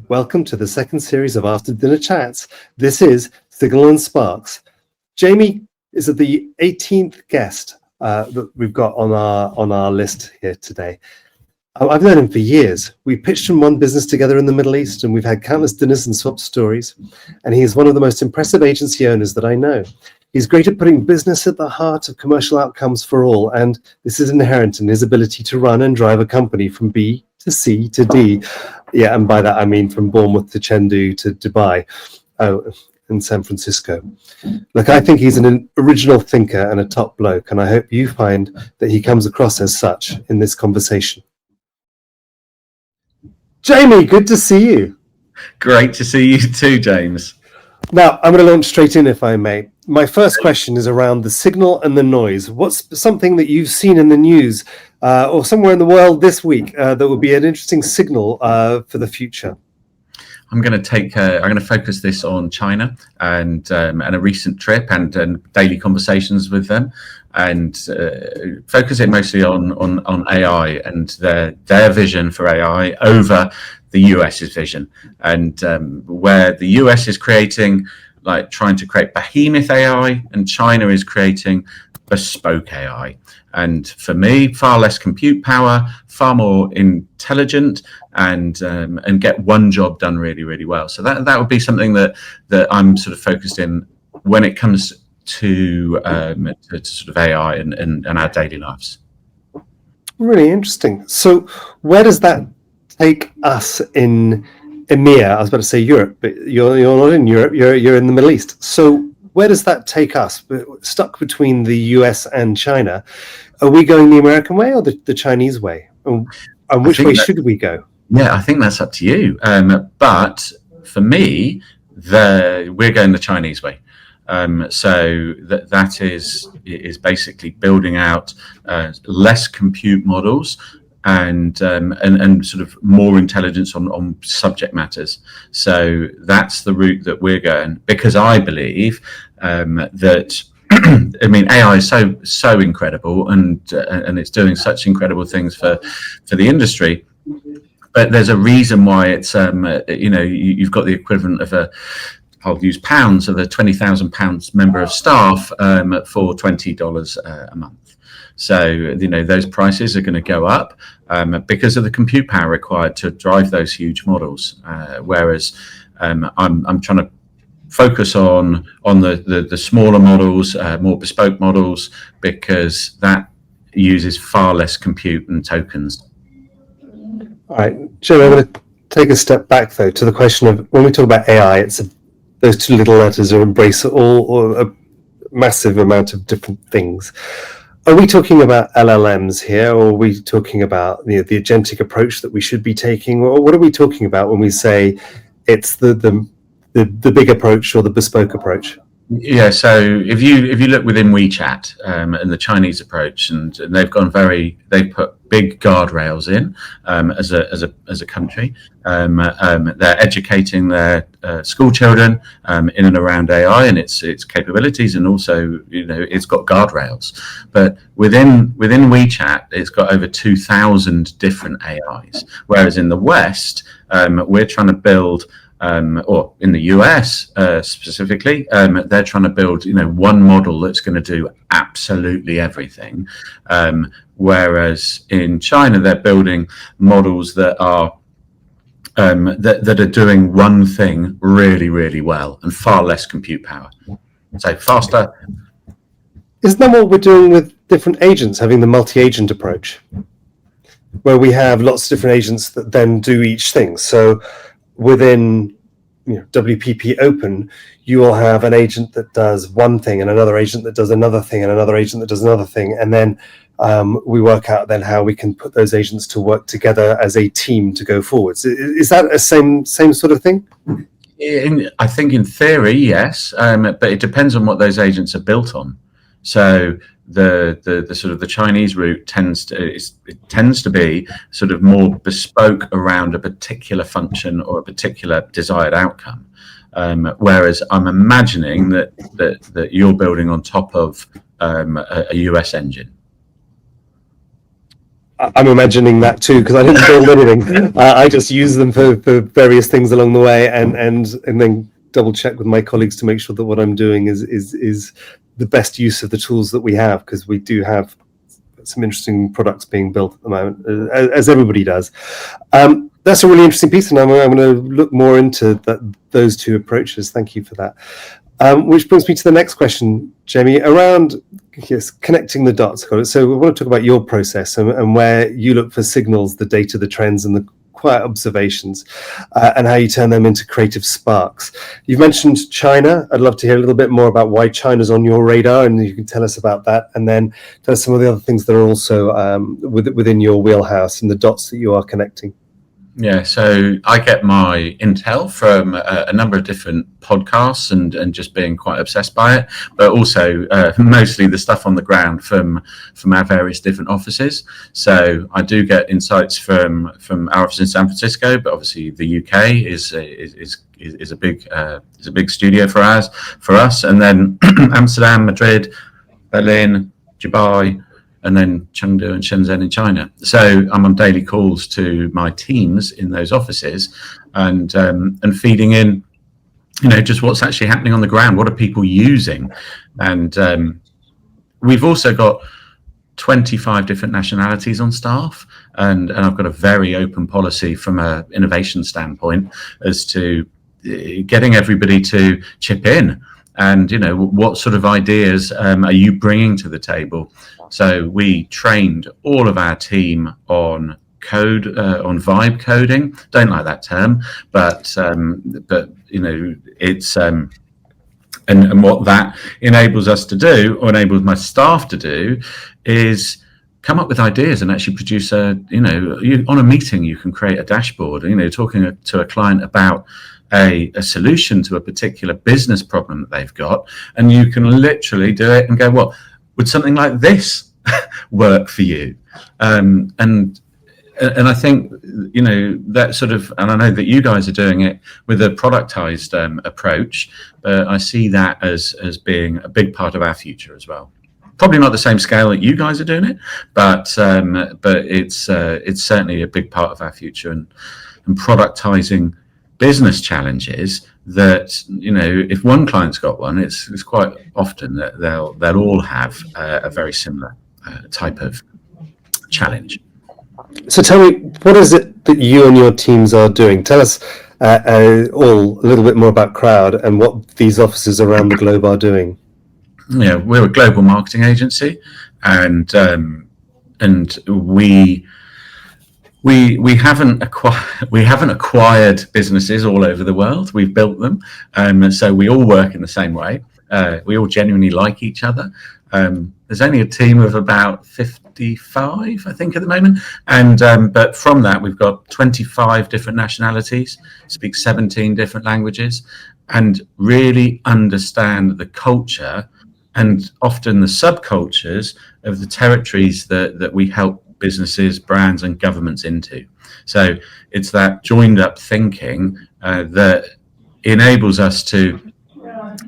Welcome to the second series of After Dinner Chats. This is Signal and Sparks. Jamie is the 18th guest that we've got on our list here today. I've known him for years. We pitched and won business together in the Middle East, and we've had countless dinners and swap stories. And he is one of the most impressive agency owners that I know. He's great at putting business at the heart of commercial outcomes for all, and this is inherent in his ability to run and drive a company from B to C to D. Yeah, and by that I mean from Bournemouth to Chengdu to Dubai, in San Francisco. Look, I think he's an original thinker and a top bloke, and I hope you find that he comes across as such in this conversation. Jamie, good to see you. Great to see you too, James. Now, I'm going to launch straight in, if I may. My first question is around the signal and the noise. What's something that you've seen in the news or somewhere in the world this week that would be an interesting signal for the future? I'm going to focus this on China and a recent trip and daily conversations with them, and focus it mostly on AI and their vision for AI over the US's vision, and where the US is trying to create behemoth AI, and China is creating bespoke AI. And for me, far less compute power, far more intelligent, and get one job done really, really well. So that would be something that I'm sort of focused in when it comes to sort of AI and our daily lives. Really interesting. So where does that take us in EMEA? I was about to say Europe, but you're not in Europe. You're in the Middle East. So where does that take us? We're stuck between the US and China. Are we going the American way or the Chinese way? And which way should we go? Yeah, I think that's up to you. But for me, we're going the Chinese way. So that is basically building out less compute models and sort of more intelligence on subject matters. So that's the route that we're going, because I believe that I mean, AI is so incredible, and it's doing such incredible things for the industry. But there's a reason why it's you've got the equivalent of I'll use pounds, of a £20,000 member of staff for $20 a month. So those prices are going to go up because of the compute power required to drive those huge models. Whereas I'm trying to focus on the smaller models, more bespoke models, because that uses far less compute and tokens. All right, Jim, I'm going to take a step back though to the question of when we talk about AI, those two little letters embrace all a massive amount of different things. Are we talking about LLMs here, or are we talking about the agentic approach that we should be taking, or what are we talking about when we say it's the big approach or the bespoke approach? Yeah, so if you look within WeChat and the Chinese approach, and they've put big guardrails in as a country. They're educating their school children in and around AI and its capabilities, and also it's got guardrails. But within WeChat, it's got over 2,000 different AIs, whereas in the West, we're trying to build. Or in the US specifically, they're trying to build, one model that's going to do absolutely everything. Whereas in China, they're building models that are that are doing one thing really, really well and far less compute power. So faster. Isn't that what we're doing with different agents, having the multi-agent approach, where we have lots of different agents that then do each thing? So within WPP Open, you will have an agent that does one thing and another agent that does another thing and another agent that does another thing, and then we work out then how we can put those agents to work together as a team to go forwards. Is that a same sort of thing? I think in theory, yes, but it depends on what those agents are built on. So the sort of the Chinese route tends to be sort of more bespoke around a particular function or a particular desired outcome, whereas I'm imagining that you're building on top of a US engine. I'm imagining that too, because I didn't build anything. I just use them for various things along the way, and then double check with my colleagues to make sure that what I'm doing is the best use of the tools that we have, because we do have some interesting products being built at the moment, as everybody does. That's a really interesting piece, and I'm going to look more into those two approaches. Thank you for that. Which brings me to the next question, Jamie, around connecting the dots. So we want to talk about your process and where you look for signals, the data, the trends, and the quiet observations, and how you turn them into creative sparks. You've mentioned China. I'd love to hear a little bit more about why China's on your radar, and you can tell us about that, and then tell us some of the other things that are also within your wheelhouse and the dots that you are connecting. Yeah, so I get my intel from a number of different podcasts and just being quite obsessed by it, but also mostly the stuff on the ground from our various different offices. So I do get insights from our office in San Francisco, but obviously the UK is a big studio for us, and then Amsterdam, Madrid, Berlin, Dubai, and then Chengdu and Shenzhen in China. So I'm on daily calls to my teams in those offices, and feeding in, just what's actually happening on the ground. What are people using? And we've also got 25 different nationalities on staff, and I've got a very open policy from an innovation standpoint as to getting everybody to chip in. And what sort of ideas are you bringing to the table? So we trained all of our team on code, on vibe coding. Don't like that term, but it's and what that enables us to do, or enables my staff to do, is come up with ideas and actually produce on a meeting you can create a dashboard. Talking to a client about a solution to a particular business problem that they've got, and you can literally do it and go, well, would something like this work for you? And I think that sort of, and I know that you guys are doing it with a productized approach, but I see that as being a big part of our future as well. Probably not the same scale that you guys are doing it, but it's certainly a big part of our future, and productizing business challenges that if one client's got one, it's quite often that they'll all have a very similar type of challenge. So tell me, what is it that you and your teams are doing? Tell us all a little bit more about Crowd and what these offices around the globe are doing. Yeah, we're a global marketing agency, and we haven't acquired businesses all over the world. We've built them, so we all work in the same way. We all genuinely like each other. There's only a team of about 55, I think, at the moment, and but from that we've got 25 different nationalities, speak 17 different languages, and really understand the culture and often the subcultures of the territories that we help businesses, brands, and governments into. So it's that joined up thinking that enables us to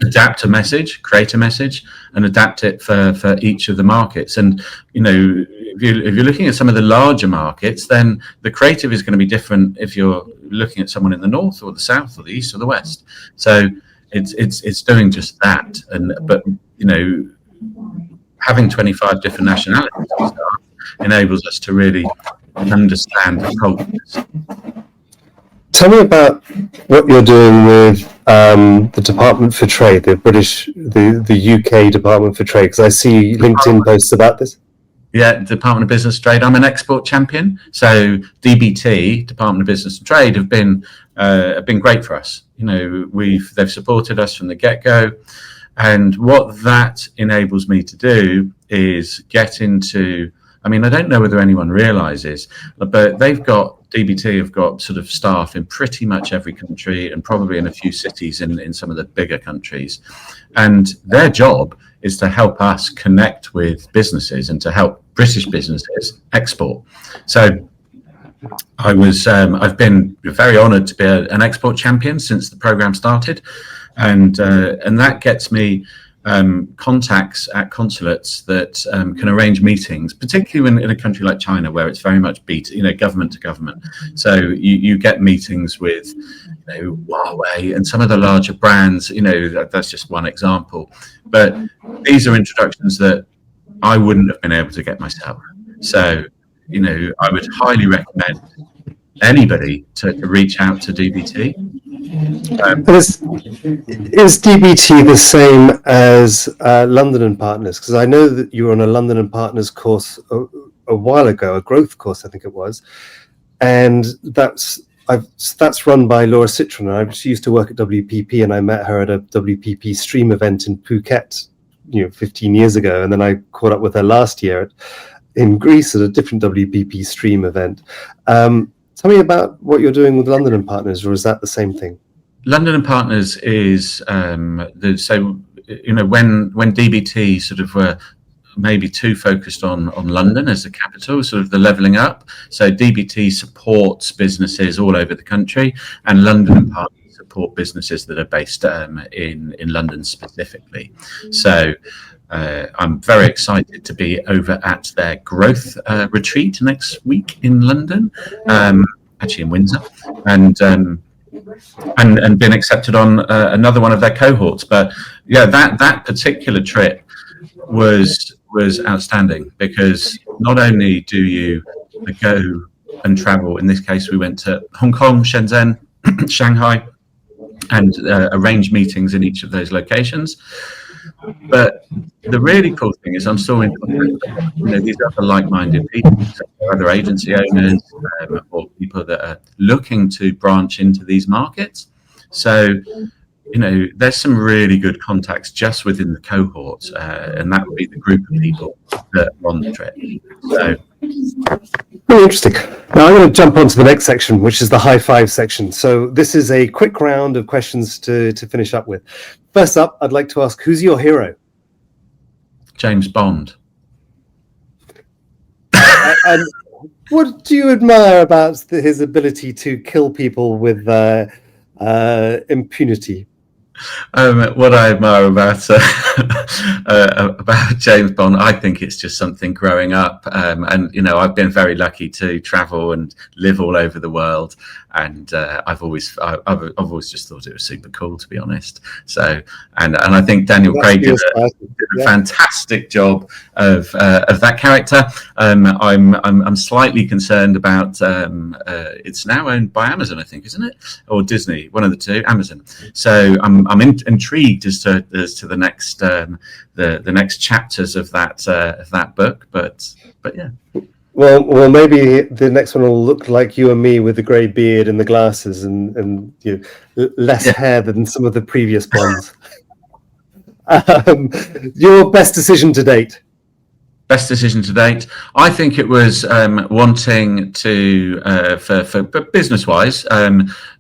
adapt a message, create a message, and adapt it for each of the markets. And if you're looking at some of the larger markets, then the creative is going to be different if you're looking at someone in the north or the south or the east or the west. So it's doing just that. But having 25 different nationalities enables us to really understand the cultures. Tell me about what you're doing with the Department for Trade, the UK Department for Trade, because I see LinkedIn posts about this. Yeah, Department of Business and Trade. I'm an export champion, so DBT, Department of Business and Trade, have been great for us. They've supported us from the get-go, and what that enables me to do is get into. I mean, I don't know whether anyone realizes, but DBT have got sort of staff in pretty much every country, and probably in a few cities in some of the bigger countries. And their job is to help us connect with businesses and to help British businesses export. So I've been very honored to be an export champion since the program started. And that gets me contacts at consulates that can arrange meetings, particularly in a country like China, where it's very much government to government. So you get meetings with Huawei and some of the larger brands. That's just one example. But these are introductions that I wouldn't have been able to get myself. So I would highly recommend anybody to reach out to DBT. Is DBT the same as London and Partners? Because I know that you were on a London and Partners course a while ago, a growth course, I think it was, and that's run by Laura Citron. I used to work at WPP, and I met her at a WPP Stream event in Phuket, 15 years ago, and then I caught up with her last year in Greece at a different WPP Stream event. Tell me about what you're doing with London and Partners, or is that the same thing? London and Partners is when DBT sort of were maybe too focused on London as the capital, sort of the levelling up. So DBT supports businesses all over the country, and London and Partners support businesses that are based in London specifically. So I'm very excited to be over at their growth retreat next week in London, actually in Windsor, and been accepted on another one of their cohorts. But yeah, that particular trip was outstanding, because not only do you go and travel, in this case we went to Hong Kong, Shenzhen, Shanghai, and arrange meetings in each of those locations, but the really cool thing is I'm still in contact with these other like-minded people, other agency owners, or people that are looking to branch into these markets. So there's some really good contacts just within the cohort, and that would be the group of people that are on the trip. So really interesting. Now I'm going to jump on to the next section, which is the high five section. So this is a quick round of questions to finish up with. First up, I'd like to ask, who's your hero? James Bond. And what do you admire about his ability to kill people with impunity? What I admire about James Bond, I think it's just something growing up, and I've been very lucky to travel and live all over the world, and I've always just thought it was super cool, to be honest. So and I think Daniel Craig did a fantastic job of that character. I'm slightly concerned about it's now owned by Amazon, I think, isn't it, or Disney, one of the two, Amazon. So I'm intrigued as to the next the next chapters of that book, but yeah. Well, maybe the next one will look like you and me with the grey beard and the glasses and less hair than some of the previous Bonds. Your best decision to date? Best decision to date, I think it was wanting to for business-wise,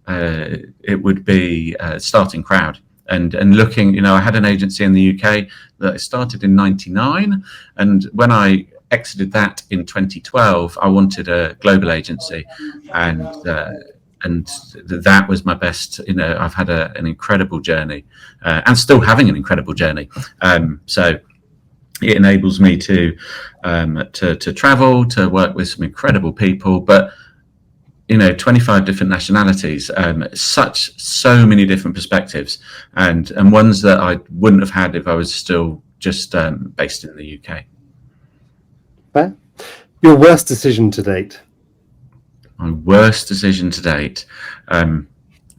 it would be starting Crowd and looking. I had an agency in the UK that I started in '99, and when I exited that in 2012, I wanted a global agency, and that was my best. I've had an incredible journey, and still having an incredible journey. So it enables me to travel, to work with some incredible people, but 25 different nationalities, so many different perspectives, and ones that I wouldn't have had if I was still just based in the UK. Fair. Your worst decision to date? My worst decision to date.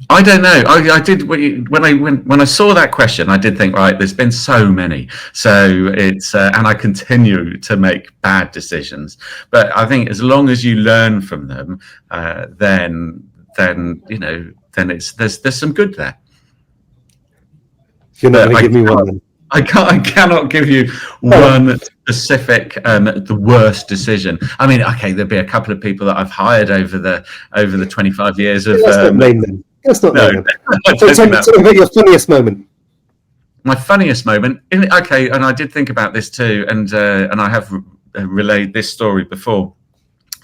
I don't know. I did when I saw that question, I did think, right, there's been so many, so it's and I continue to make bad decisions. But I think as long as you learn from them, then it's there's some good there. You're not going to give me one then? I cannot give you one specific the worst decision. I mean, okay, there'd be a couple of people that I've hired over the 25 years of. Let's not name them. Let's not name them. Tell me about your funniest moment. My funniest moment. And I did think about this too, and I have relayed this story before.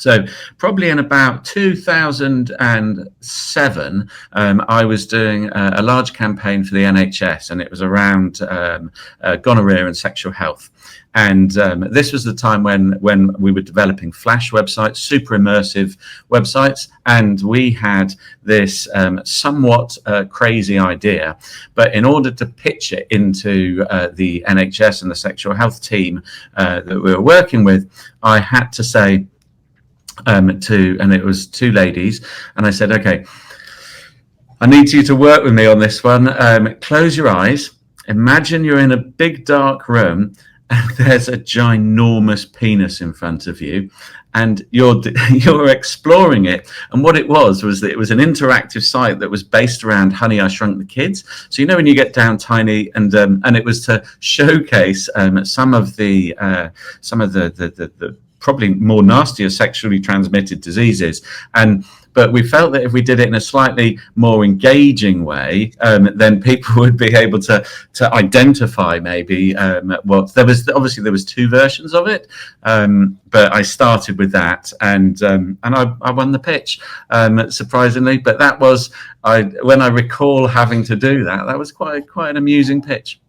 So probably in about 2007, I was doing a large campaign for the NHS, and it was around gonorrhea and sexual health. And this was the time when we were developing Flash websites, super immersive websites, and we had this somewhat crazy idea. But in order to pitch it into the NHS and the sexual health team that we were working with, I had to say, and it was two ladies, and I said, okay, I need you to work with me on this one. Close your eyes, imagine you're in a big dark room and there's a ginormous penis in front of you, and you're exploring it. And what it was that it was an interactive site that was based around Honey, I Shrunk the Kids. So when you get down tiny, and it was to showcase some of the probably more nastier sexually transmitted diseases. But we felt that if we did it in a slightly more engaging way, then people would be able to identify maybe what there was. Obviously, there was two versions of it, but I started with that, and I won the pitch, surprisingly. But that was when I recall having to do that. That was quite an amusing pitch.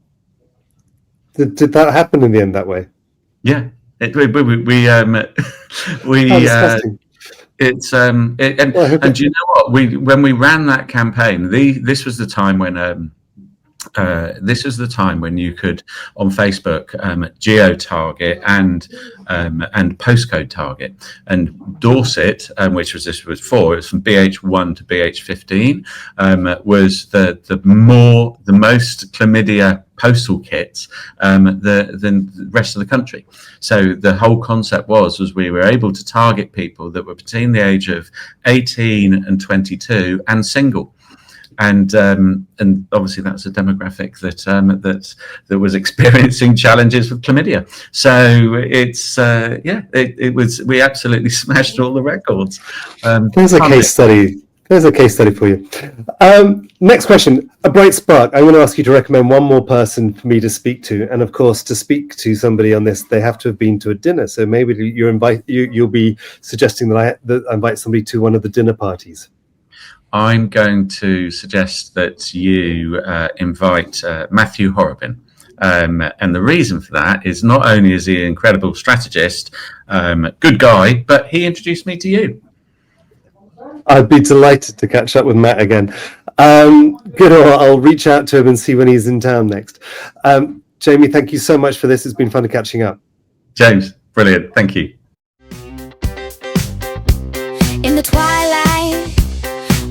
Did that happen in the end that way? Yeah. It's and do you know what, when we ran that campaign, this was the time when you could on Facebook geo-target and postcode target. And Dorset, which was from BH1 to BH15, was the most chlamydia postal kits than the rest of the country. So the whole concept was we were able to target people that were between the age of 18 and 22 and single. And obviously that's a demographic that was experiencing challenges with chlamydia. So it was, we absolutely smashed all the records. There's a case study. There's a case study for you. Next question, a bright spark. I'm going to ask you to recommend one more person for me to speak to, and of course, to speak to somebody on this, they have to have been to a dinner. So maybe you'll be suggesting that I invite somebody to one of the dinner parties. I'm going to suggest that you invite Matthew Horobin. And the reason for that is not only is he an incredible strategist, good guy, but he introduced me to you. I'd be delighted to catch up with Matt again. Good, I'll reach out to him and see when he's in town next. Jamie, thank you so much for this. It's been fun catching up. James, brilliant. Thank you. In the twilight,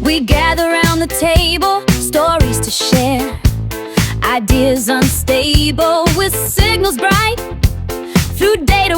we gather around the table, stories to share, ideas unstable with signals bright. Through data